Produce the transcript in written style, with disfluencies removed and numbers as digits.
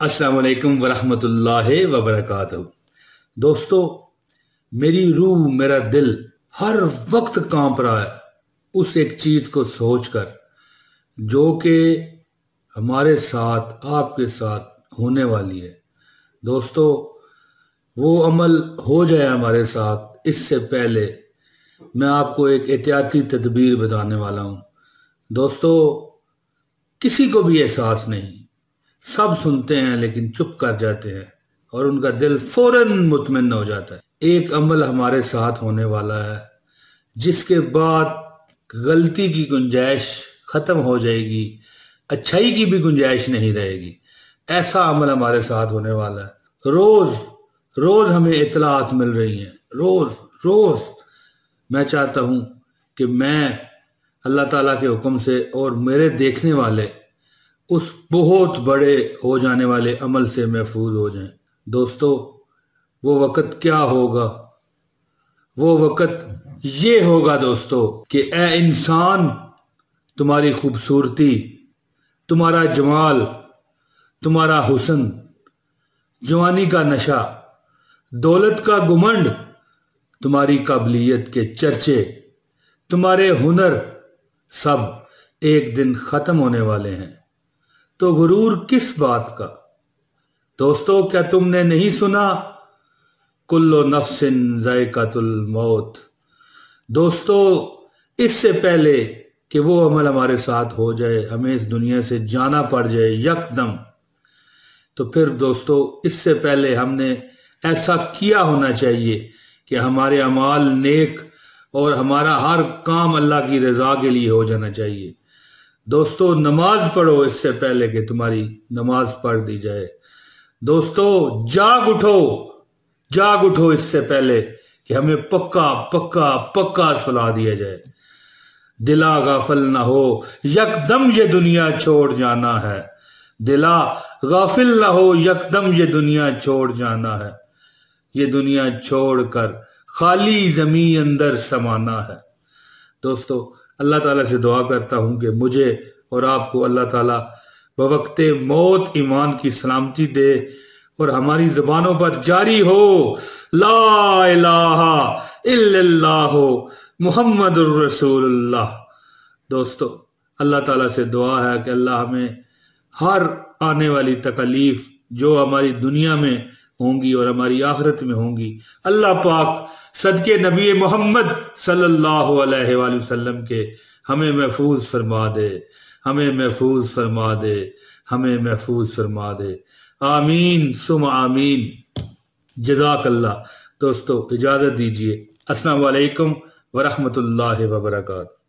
السلام علیکم ورحمۃ اللہ وبرکاتہ۔ دوستو، میری روح میرا دل ہر وقت کانپ رہا ہے اس ایک چیز کو سوچ کر جو کہ ہمارے ساتھ آپ کے ساتھ ہونے والی ہے۔ دوستو، وہ عمل ہو جائے ہمارے ساتھ اس سے پہلے میں آپ کو ایک احتیاطی تدبیر بتانے والا ہوں۔ دوستو، کسی کو بھی احساس نہیں، سب سنتے ہیں لیکن چپ کر جاتے ہیں اور ان کا دل فوراً مطمئن ہو جاتا ہے۔ ایک عمل ہمارے ساتھ ہونے والا ہے جس کے بعد غلطی کی گنجائش ختم ہو جائے گی، اچھائی کی بھی گنجائش نہیں رہے گی۔ ایسا عمل ہمارے ساتھ ہونے والا ہے۔ روز روز ہمیں اطلاعات مل رہی ہیں، روز میں چاہتا ہوں کہ میں اللہ تعالیٰ کے حکم سے اور میرے دیکھنے والے اس بہت بڑے ہو جانے والے عمل سے محفوظ ہو جائیں۔ دوستو، وہ وقت کیا ہوگا؟ وہ وقت یہ ہوگا دوستو کہ اے انسان، تمہاری خوبصورتی، تمہارا جمال، تمہارا حسن، جوانی کا نشہ، دولت کا گھمنڈ، تمہاری قابلیت کے چرچے، تمہارے ہنر سب ایک دن ختم ہونے والے ہیں۔ تو غرور کس بات کا؟ دوستو، کیا تم نے نہیں سنا کل نفس ذائقۃ الموت؟ دوستو، اس سے پہلے کہ وہ عمل ہمارے ساتھ ہو جائے، ہمیں اس دنیا سے جانا پڑ جائے یکدم، تو پھر دوستو اس سے پہلے ہم نے ایسا کیا ہونا چاہیے کہ ہمارے اعمال نیک اور ہمارا ہر کام اللہ کی رضا کے لیے ہو جانا چاہیے۔ دوستو، نماز پڑھو اس سے پہلے کہ تمہاری نماز پڑھ دی جائے۔ دوستو، جاگ اٹھو اس سے پہلے کہ ہمیں پکا سلا دیا جائے۔ دلا غافل نہ ہو، یکدم یہ دنیا چھوڑ جانا ہے۔ دلا غافل نہ ہو، یکدم یہ دنیا چھوڑ جانا ہے۔ یہ دنیا چھوڑ کر خالی زمین اندر سمانا ہے۔ دوستو، اللہ تعالیٰ سے دعا کرتا ہوں کہ مجھے اور آپ کو اللہ تعالیٰ بوقت موت ایمان کی سلامتی دے اور ہماری زبانوں پر جاری ہو لا الہ الا اللہ محمد الرسول اللہ۔ دوستو، اللہ تعالیٰ سے دعا ہے کہ اللہ ہمیں ہر آنے والی تکلیف جو ہماری دنیا میں ہوں گی اور ہماری آخرت میں ہوں گی، اللہ پاک صدقے نبی محمد صلی اللہ علیہ وآلہ وسلم کے ہمیں محفوظ فرما دے، ہمیں محفوظ فرما دے، ہمیں محفوظ فرما دے۔ آمین ثم آمین۔ جزاک اللہ۔ دوستو، اجازت دیجیے۔ السلام علیکم ورحمۃ اللہ وبرکاتہ۔